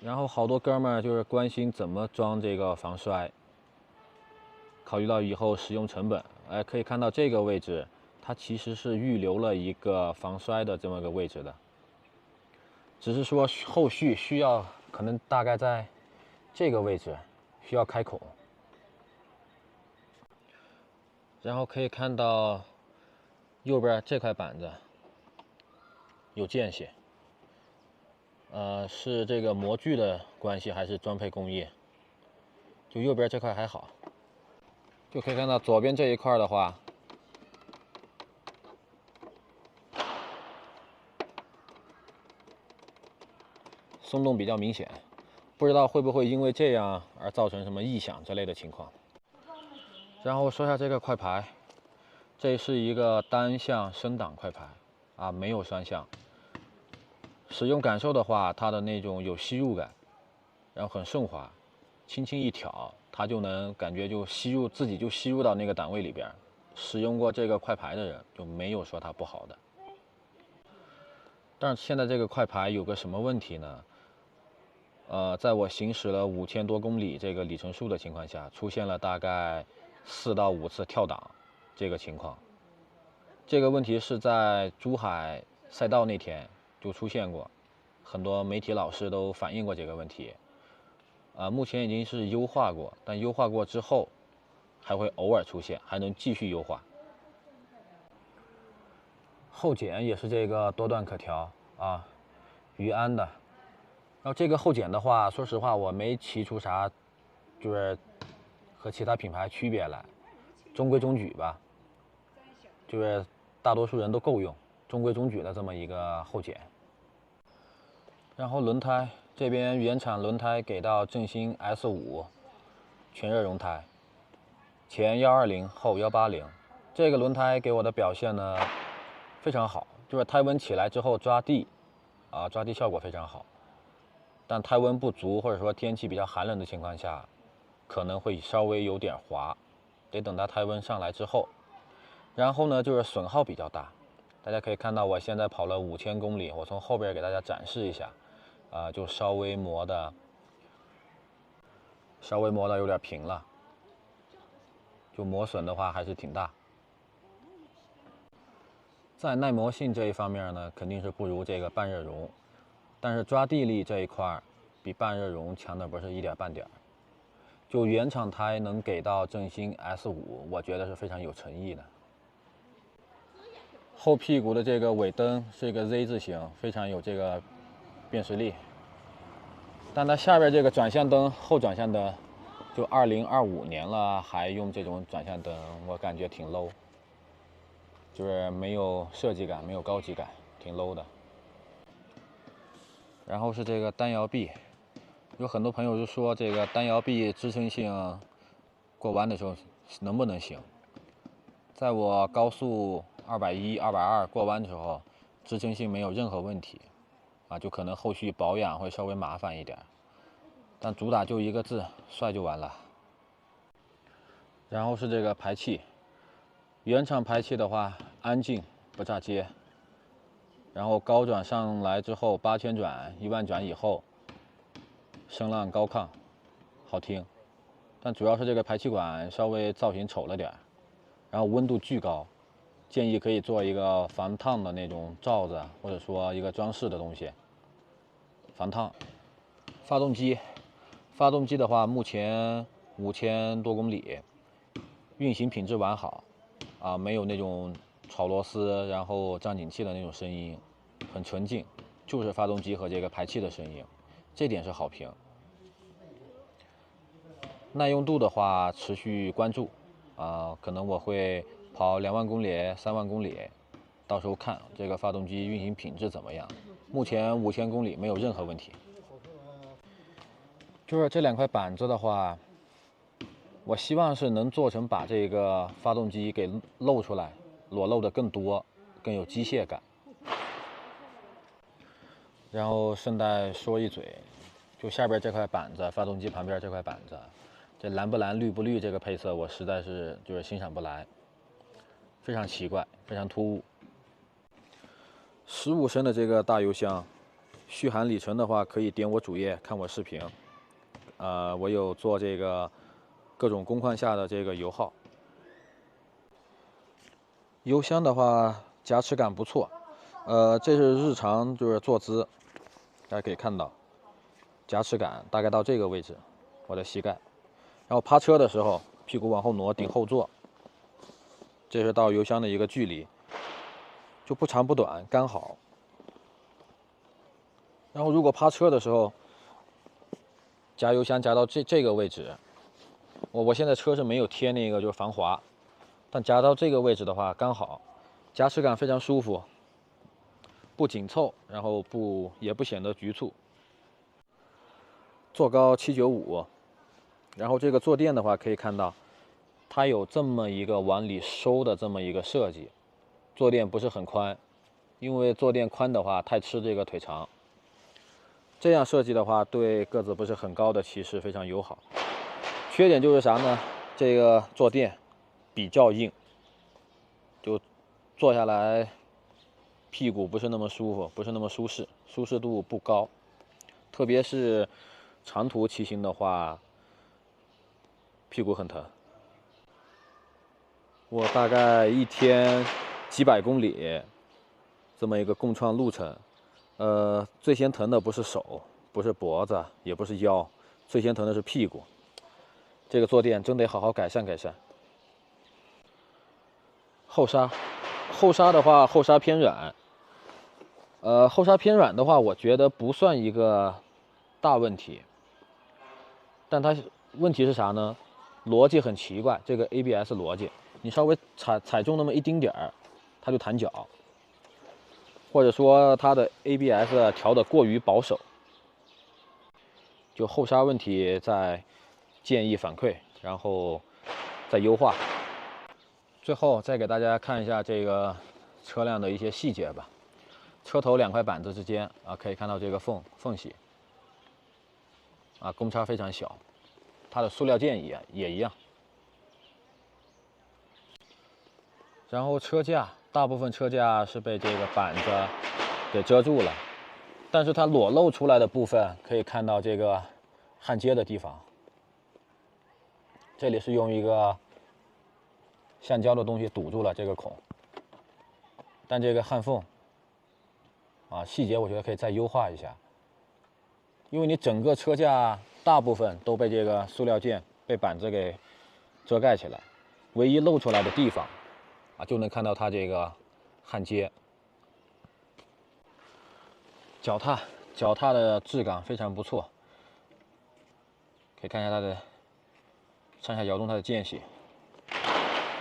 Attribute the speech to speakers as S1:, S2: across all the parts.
S1: 然后好多哥们儿就是关心怎么装这个防摔，考虑到以后使用成本，可以看到这个位置，它其实是预留了一个防摔的这么个位置的，只是说后续需要可能大概在这个位置需要开孔，然后可以看到右边这块板子有间隙。是这个模具的关系还是装配工艺？就右边这块还好，就可以看到左边这一块的话，松动比较明显，不知道会不会因为这样而造成什么异响之类的情况。然后说一下这个快排，这是一个单向升档快排啊，没有双向。使用感受的话，它的那种有吸入感，然后很顺滑，轻轻一挑，它就能感觉就自己就吸入到那个档位里边。使用过这个快排的人就没有说它不好的。但是现在这个快排有个什么问题呢？在我行驶了5000多公里这个里程数的情况下，出现了大概4到5次跳档这个情况。这个问题是在珠海赛道那天就出现过，很多媒体老师都反映过这个问题。目前已经是优化过，但优化过之后还会偶尔出现，还能继续优化。后减也是这个多段可调啊，余安的。然后这个后减的话，说实话我没骑出啥，就是和其他品牌区别来，中规中矩吧，就是大多数人都够用，中规中矩的这么一个后减。然后轮胎这边原厂轮胎给到正新 S5 全热熔胎，前120后180，这个轮胎给我的表现呢非常好，就是胎温起来之后抓地抓地效果非常好。但胎温不足或者说天气比较寒冷的情况下，可能会稍微有点滑，得等它胎温上来之后。然后呢，就是损耗比较大，大家可以看到我现在跑了5000公里，我从后边给大家展示一下，就稍微磨的有点平了，就磨损的话还是挺大。在耐磨性这一方面呢，肯定是不如这个半热熔，但是抓地力这一块比半热熔强的不是一点半点。就原厂胎能给到正新 S5，我觉得是非常有诚意的。后屁股的这个尾灯是一个 Z 字形，非常有这个辨识力。但它下边这个转向灯，后转向灯，就2025年了还用这种转向灯，我感觉挺 low， 就是没有设计感，没有高级感，挺 low 的。然后是这个单摇臂，有很多朋友就说这个单摇臂支撑性过弯的时候能不能行？在我高速210、220过弯的时候，支撑性没有任何问题，就可能后续保养会稍微麻烦一点，但主打就一个字，帅就完了。然后是这个排气，原厂排气的话安静不炸街，然后高转上来之后8000转、10000转以后，声浪高亢，好听，但主要是这个排气管稍微造型丑了点，然后温度巨高。建议可以做一个防烫的那种罩子，或者说一个装饰的东西，防烫。发动机的话，目前5000多公里，运行品质完好，没有那种炒螺丝然后胀紧气的那种声音，很纯净，就是发动机和这个排气的声音，这点是好评。耐用度的话，持续关注，可能我会跑2万公里、3万公里，到时候看这个发动机运行品质怎么样。目前5000公里没有任何问题。就是这2块板子的话，我希望是能做成把这个发动机给露出来，裸露的更多，更有机械感。然后顺带说一嘴，就下边这块板子，发动机旁边这块板子，这蓝不蓝绿不绿这个配色，我实在是就是欣赏不来，非常奇怪，非常突兀。15升的这个大油箱，续航里程的话，可以点我主页看我视频。我有做这个各种工况下的这个油耗。油箱的话，夹持感不错。这是日常就是坐姿，大家可以看到，夹持感大概到这个位置，我的膝盖。然后趴车的时候，屁股往后挪，顶后座，这是到油箱的一个距离，就不长不短，刚好。然后如果趴车的时候，夹油箱夹到这个位置，我现在车是没有贴那个就是防滑，但夹到这个位置的话刚好，夹持感非常舒服，不紧凑，然后也不显得局促。坐高795，然后这个坐垫的话可以看到，它有这么一个往里收的这么一个设计，坐垫不是很宽，因为坐垫宽的话太吃这个腿长。这样设计的话，对个子不是很高的骑士非常友好。缺点就是啥呢？这个坐垫比较硬，就坐下来屁股不是那么舒服，不是那么舒适，舒适度不高。特别是长途骑行的话，屁股很疼。我大概一天几百公里这么一个共创路程。最先疼的不是手，不是脖子，也不是腰，最先疼的是屁股。这个坐垫真得好好改善改善。后刹的话，后刹偏软。后刹偏软的话，我觉得不算一个大问题。但它问题是啥呢？逻辑很奇怪，这个 ABS 逻辑，你稍微踩中那么一丁点儿，它就弹脚。或者说它的 ABS 调得过于保守，就后刹问题再建议反馈，然后再优化。最后再给大家看一下这个车辆的一些细节吧。车头2块板子之间可以看到这个缝隙，公差非常小，它的塑料件也一样。然后车架，大部分车架是被这个板子给遮住了，但是它裸露出来的部分可以看到这个焊接的地方，这里是用一个橡胶的东西堵住了这个孔，但这个焊缝细节我觉得可以再优化一下，因为你整个车架大部分都被这个塑料件被板子给遮盖起来，唯一露出来的地方就能看到它这个焊接。脚踏的质感非常不错，可以看一下它的上下摇动它的间隙。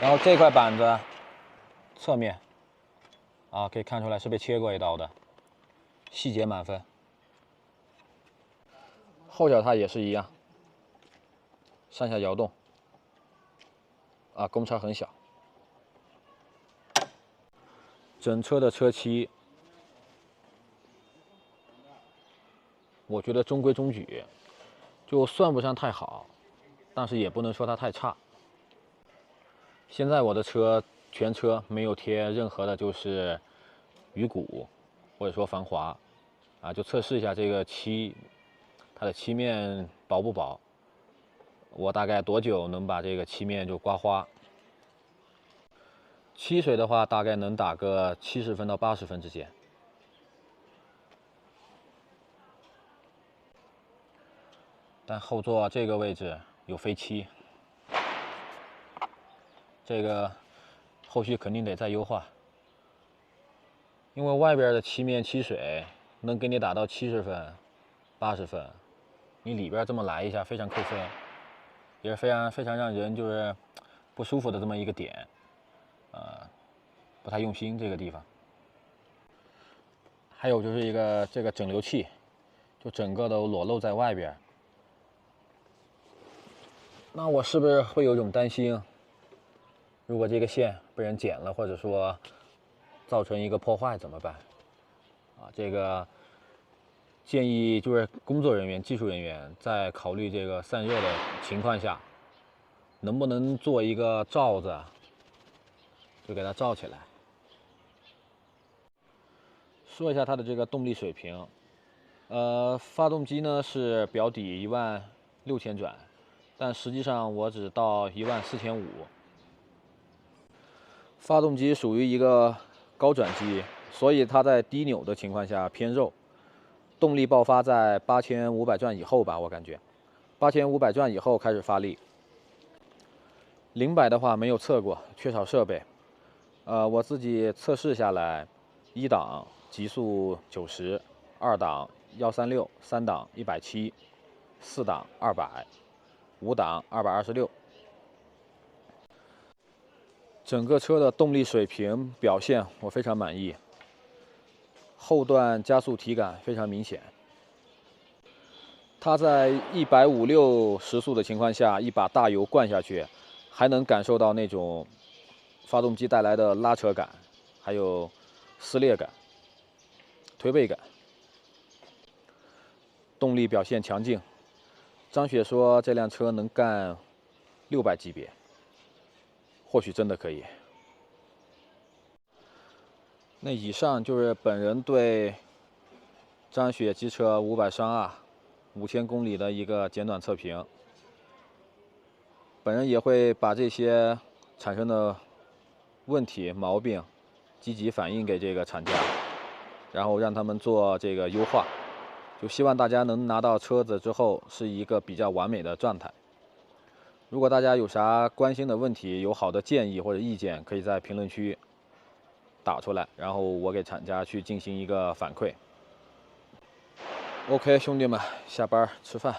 S1: 然后这块板子侧面可以看出来是被切过一刀的，细节满分。后脚踏也是一样，上下摇动公差很小。整车的车漆，我觉得中规中矩，就算不上太好，但是也不能说它太差。现在我的车全车没有贴任何的就是雨骨或者说防滑就测试一下这个漆，它的漆面薄不薄，我大概多久能把这个漆面就刮花。漆水的话，大概能打个70分到80分之间。但后座这个位置有飞漆，这个后续肯定得再优化。因为外边的漆面漆水能给你打到70分、80分，你里边这么来一下，非常扣分，也是非常让人就是不舒服的这么一个点。不太用心这个地方。还有就是这个整流器，就整个都裸露在外边。那我是不是会有一种担心，如果这个线被人剪了，或者说造成一个破坏怎么办？这个建议就是工作人员、技术人员在考虑这个散热的情况下，能不能做一个罩子，就给它罩起来。说一下它的这个动力水平，发动机呢是表底16000转，但实际上我只到14500。发动机属于一个高转机，所以它在低扭的情况下偏肉，动力爆发在8500转以后吧，我感觉8500转以后开始发力。0-100的话没有测过，缺少设备。我自己测试下来，1档极速90，2档136，3档170，4档200，5档226。整个车的动力水平表现我非常满意，后段加速体感非常明显。它在150-160时速的情况下，一把大油灌下去，还能感受到那种发动机带来的拉扯感，还有撕裂感、推背感。动力表现强劲，张雪说这辆车能干600级别。或许真的可以。那以上就是本人对张雪机车500双5000公里的一个简短测评。本人也会把这些产生的问题、毛病积极反映给这个厂家，然后让他们做这个优化。就希望大家能拿到车子之后是一个比较完美的状态。如果大家有啥关心的问题，有好的建议或者意见，可以在评论区打出来，然后我给厂家去进行一个反馈。OK， 兄弟们，下班吃饭。